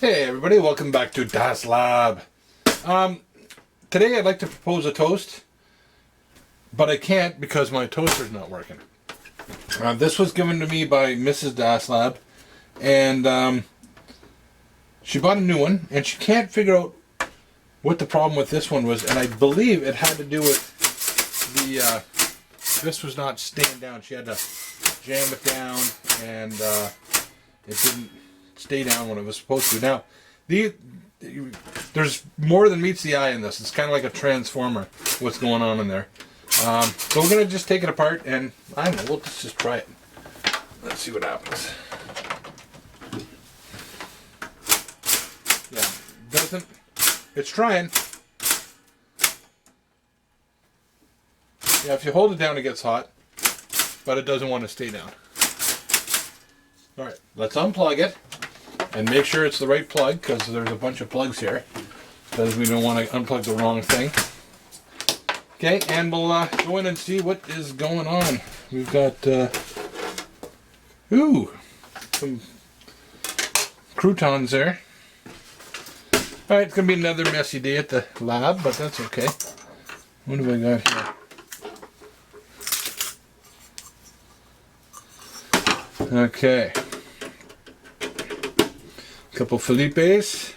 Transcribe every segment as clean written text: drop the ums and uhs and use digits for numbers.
Hey everybody, welcome back to Das Lab. Today I'd like to propose a toast, but I can't because my toaster's not working. This was given to me by Mrs. Das Lab, and she bought a new one, and she can't figure out what the problem with this one was, and I believe it had to do with the, this was not staying down. She had to jam it down, and it didn't stay down when it was supposed to. Now, there's more than meets the eye in this. It's kind of like a transformer, what's going on in there. So we're going to just take it apart, and I don't know, we'll just try it. Let's see what happens. Yeah, doesn't, it's trying. Yeah, if you hold it down, it gets hot, but it doesn't want to stay down. Alright, let's unplug it and make sure it's the right plug, because there's a bunch of plugs here, because we don't want to unplug the wrong thing. Okay, and we'll go in and see what is going on. We've got some croutons there. Alright, it's going to be another messy day at the lab, but that's okay. What do we got here? Okay. Couple Felipes.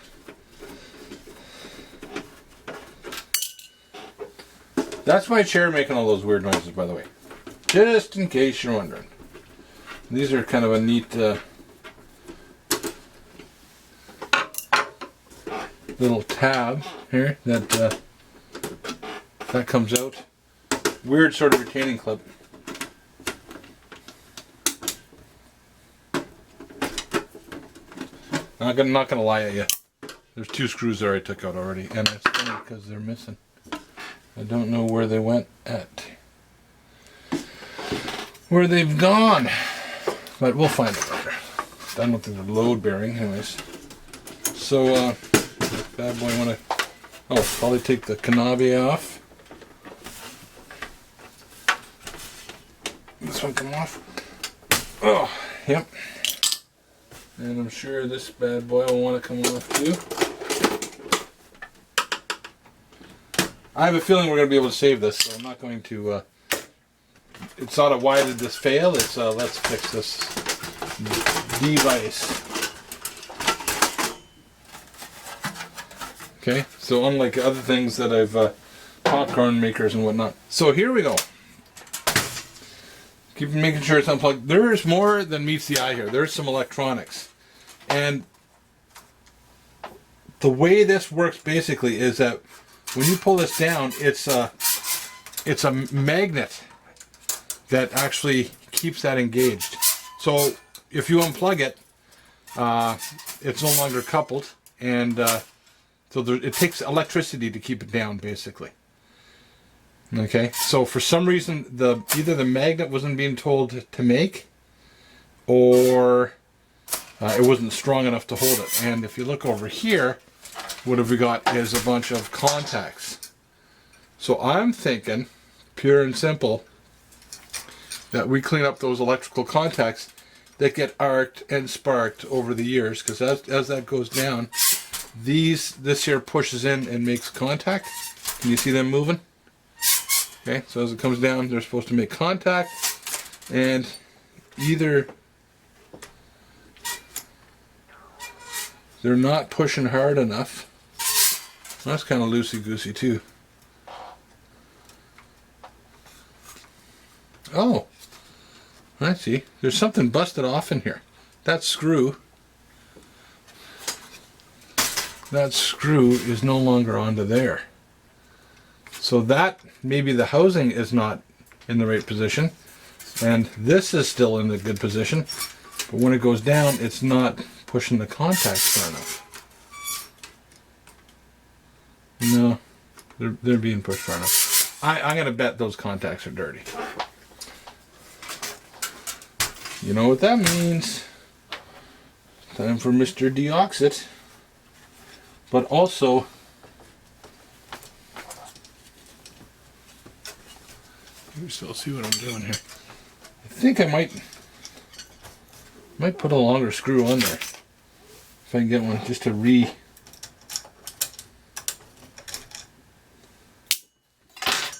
That's my chair making all those weird noises, by the way. Just in case you're wondering. These are kind of a neat little tab here that comes out. Weird sort of retaining clip. I'm not gonna lie at you. There's 2 screws there I took out already, and it's funny because they're missing. I don't know where they went at. Where they've gone. But we'll find it later. I don't think they're load bearing, anyways. So, bad boy wanna. Oh, probably take the canopy off. This one come off. Oh, yep. And I'm sure this bad boy will want to come off too. I have a feeling we're going to be able to save this, so I'm not going to... it's not a why did this fail, it's let's fix this device. Okay, so unlike other things that I've... popcorn makers and whatnot. So here we go. Keep making sure it's unplugged. There's more than meets the eye here. There's some electronics. And the way this works basically is that when you pull this down, it's a magnet that actually keeps that engaged. So if you unplug it, it's no longer coupled, and so it takes electricity to keep it down, basically. Okay, so for some reason, either the magnet wasn't being told to make, or it wasn't strong enough to hold it. And if you look over here, what have we got is a bunch of contacts. So I'm thinking, pure and simple, that we clean up those electrical contacts that get arced and sparked over the years, because as that goes down, this here pushes in and makes contact. Can you see them moving? Okay, so as it comes down, they're supposed to make contact, and either they're not pushing hard enough. That's kind of loosey-goosey too. Oh, I see. There's something busted off in here. That screw is no longer onto there. So that, maybe the housing is not in the right position, and this is still in the good position, but when it goes down, it's not pushing the contacts far enough. No, they're being pushed far enough. I'm going to bet those contacts are dirty. You know what that means. Time for Mr. Deoxit. But also, you still see what I'm doing here. I think I might put a longer screw on there. if I can get one just to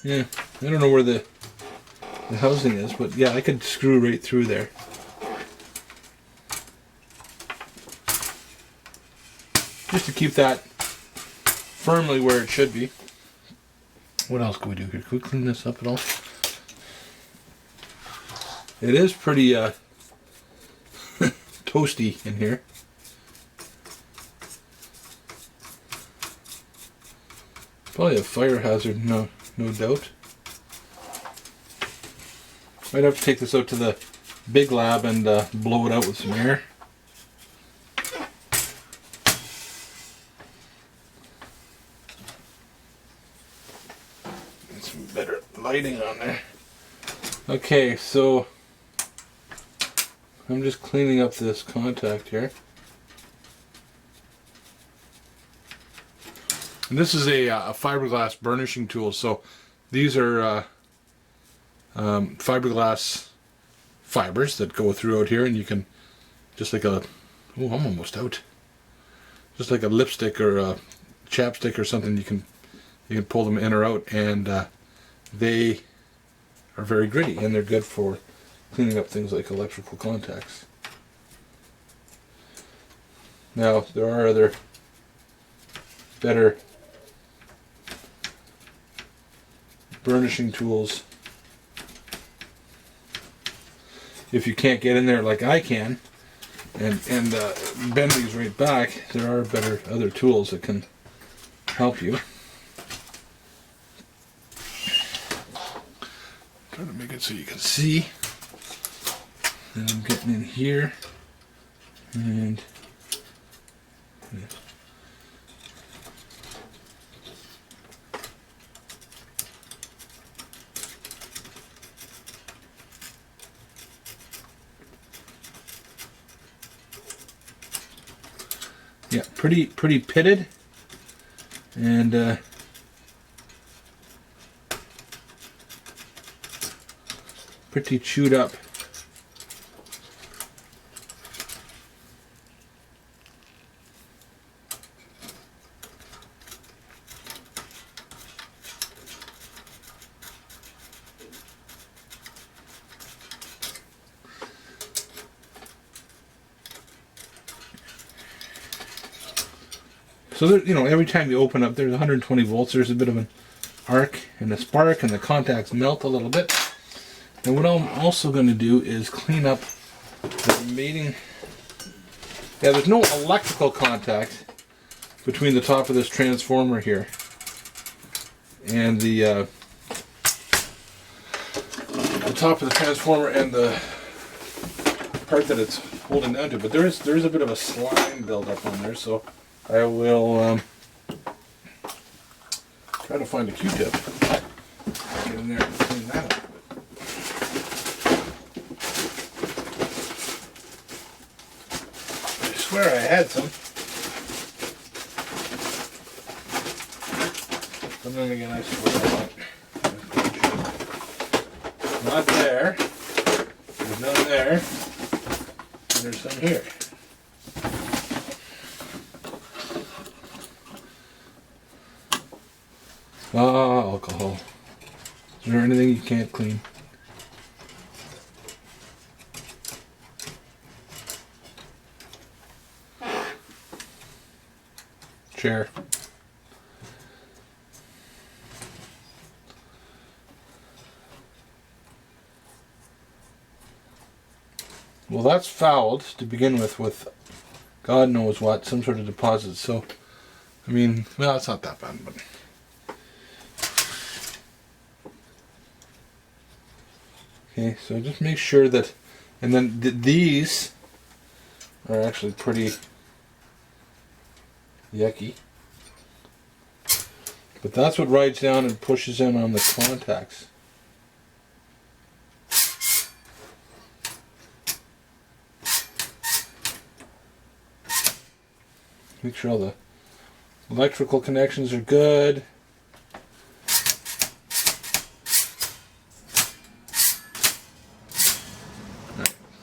yeah, I don't know where the housing is, but yeah, I could screw right through there. Just to keep that firmly where it should be. What else can we do here? Can we clean this up at all? It is pretty toasty in here. Probably a fire hazard, no doubt. Might have to take this out to the big lab and blow it out with some air. Get some better lighting on there. Okay, so I'm just cleaning up this contact here. And this is a fiberglass burnishing tool, so these are fiberglass fibers that go throughout here, and you can, just like a, oh, I'm almost out. Just like a lipstick or a chapstick or something, you can pull them in or out, and they are very gritty, and they're good for cleaning up things like electrical contacts. Now, there are other better burnishing tools. If you can't get in there like I can and bend these right back, there are better other tools that can help you. Try to make it so you can see. And I'm getting in here and yeah, pretty pitted, and pretty chewed up. So there, you know, every time you open up, there's 120 volts. There's a bit of an arc and a spark, and the contacts melt a little bit. And what I'm also going to do is clean up the remaining. Yeah, there's no electrical contact between the top of this transformer here and the top of the transformer and the part that it's holding down to. But there is a bit of a slime buildup on there, so I will try to find a Q-tip. Get in there and clean that up. I swear I had some. But then again, I swear I don't. Not there. There's none there. And there's some here. Alcohol. Is there anything you can't clean? Chair. Well, that's fouled to begin with God knows what, some sort of deposit. So, I mean, well, it's not that bad, but. Okay, so just make sure that, and then these are actually pretty yucky. But that's what rides down and pushes in on the contacts. Make sure all the electrical connections are good.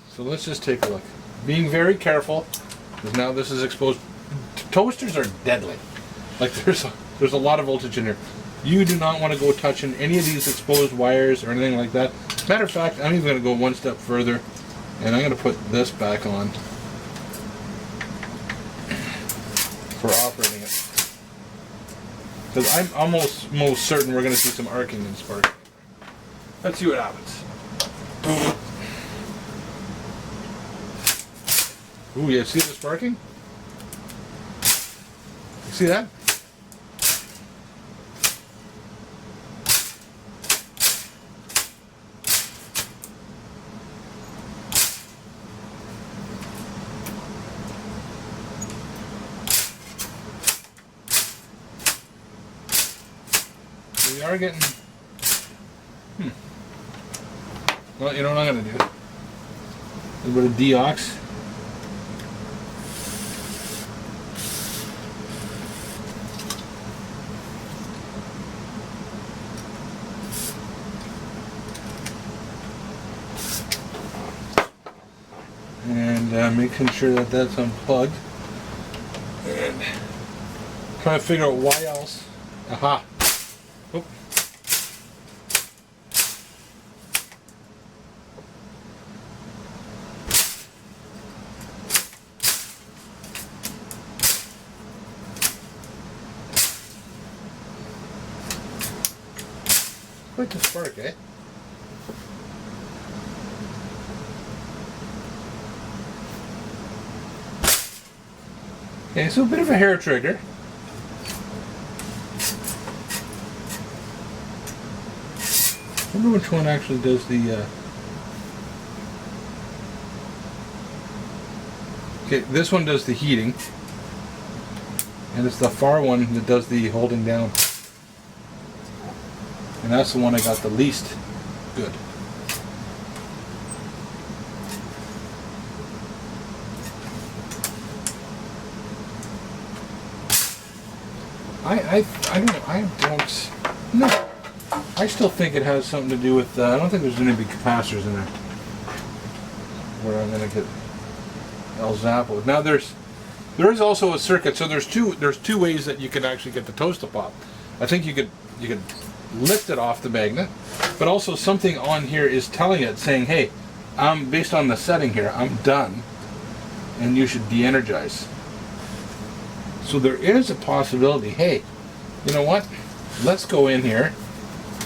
So let's just take a look. Being very careful because now this is exposed. Toasters are deadly. Like there's a lot of voltage in here. You do not want to go touching any of these exposed wires or anything like that. Matter of fact, I'm even going to go one step further, and I'm going to put this back on for operating it. Because I'm almost most certain we're going to see some arcing and sparking. Let's see what happens. Ooh, you see the sparking? You see that? We are getting... Well, you know what I'm going to do? A little bit of deox. And making sure that that's unplugged. And trying to figure out why else. Aha. Oop. Quite the spark, eh? Okay, so a bit of a hair trigger. I wonder which one actually does the... Okay, this one does the heating. And it's the far one that does the holding down. And that's the one I got the least good. No. I still think it has something to do with, I don't think there's going to be capacitors in there. Where I'm going to get El Zappo. Now there is also a circuit, so there's two ways that you can actually get the toast to pop. I think you could lift it off the magnet, but also something on here is telling it, saying, hey, based on the setting here, I'm done, and you should de-energize. So there is a possibility, hey, you know what? Let's go in here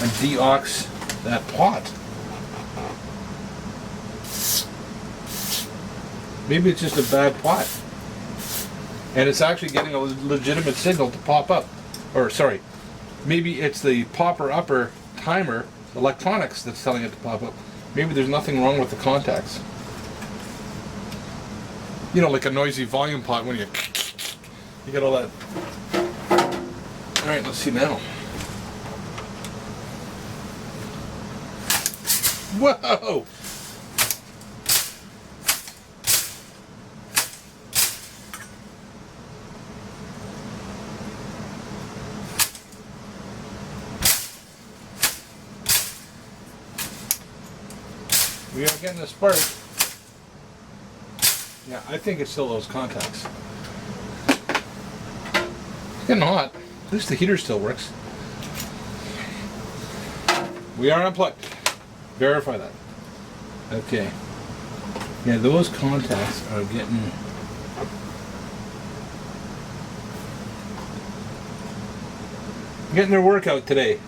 and deox that pot. Maybe it's just a bad pot. And it's actually getting a legitimate signal to pop up. Or, sorry, maybe it's the popper upper timer electronics that's telling it to pop up. Maybe there's nothing wrong with the contacts. You know, like a noisy volume pot when you get all that. Alright, let's see now. Whoa! We are getting a spark. Yeah, I think it's still those contacts. It's getting hot. At least the heater still works. We are unplugged. Verify that. Okay. Yeah, those contacts are getting their workout today.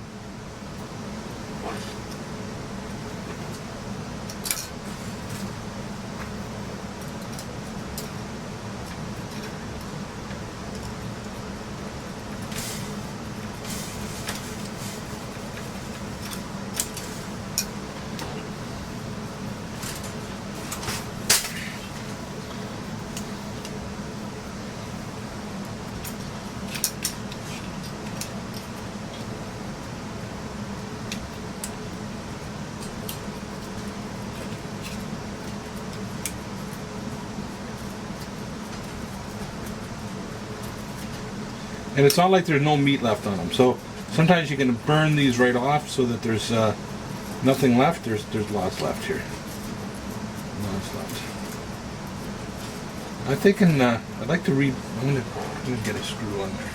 And it's not like there's no meat left on them. So sometimes you can burn these right off so that there's nothing left. There's lots left here. Lots left. I'm thinking I'd like to read. I'm gonna get a screw on there.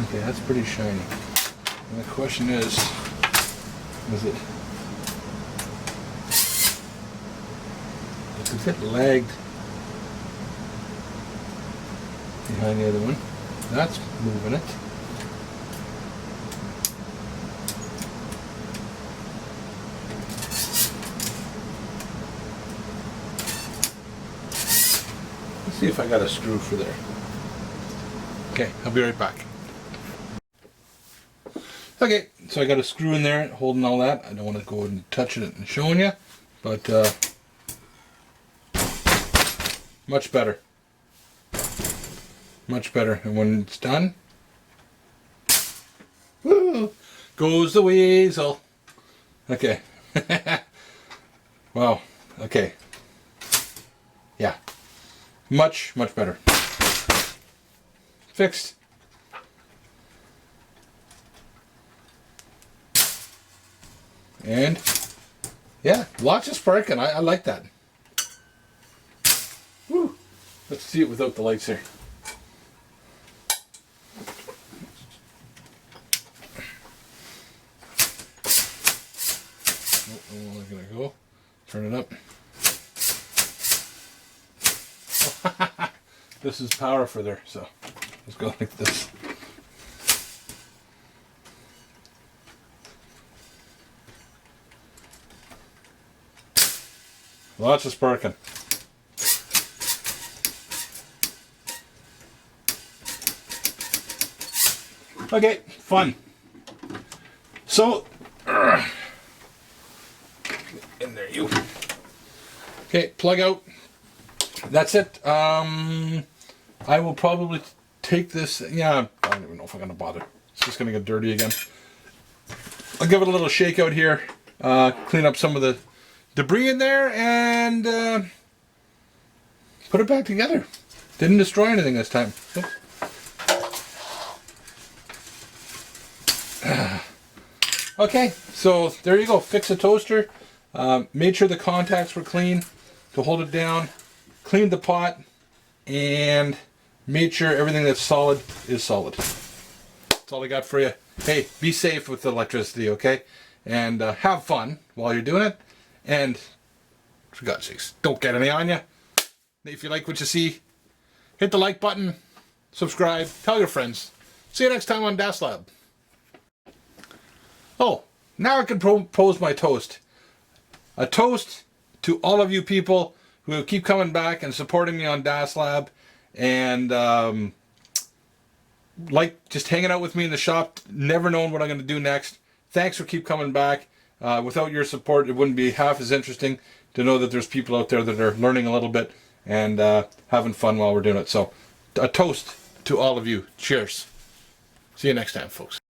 Okay, that's pretty shiny. And the question is it? It's a bit lagged behind the other one. That's moving it. Let's see if I got a screw for there. Okay, I'll be right back. Okay, so I got a screw in there holding all that. I don't want to go and touch it and showing you, but much better. Much better. And when it's done, woo, goes the weasel. Okay. Wow. Okay. Yeah. Much better. Fixed. And yeah, lots of sparking. I like that. Woo. Let's see it without the lights here. Oh, I'm gonna go. Turn it up. This is power for there, so let's go like this. Lots of sparking. Okay, fun. So, in there you. Okay, plug out. That's it. I will probably take this. Yeah, I don't even know if I'm gonna bother. It's just gonna get dirty again. I'll give it a little shake out here. Clean up some of the debris in there and put it back together. Didn't destroy anything this time. Okay, so there you go. Fix a toaster. Made sure the contacts were clean to hold it down. Cleaned the pot and made sure everything that's solid is solid. That's all I got for you. Hey, be safe with the electricity, okay? And have fun while you're doing it. And for God's sakes, don't get any on you. If you like what you see, hit the like button, subscribe, tell your friends. See you next time on Das Lab. Oh, now I can propose my toast. A toast to all of you people who keep coming back and supporting me on Das Lab and like just hanging out with me in the shop, never knowing what I'm going to do next. Thanks for keep coming back. Without your support, it wouldn't be half as interesting to know that there's people out there that are learning a little bit and having fun while we're doing it. So a toast to all of you. Cheers. See you next time, folks.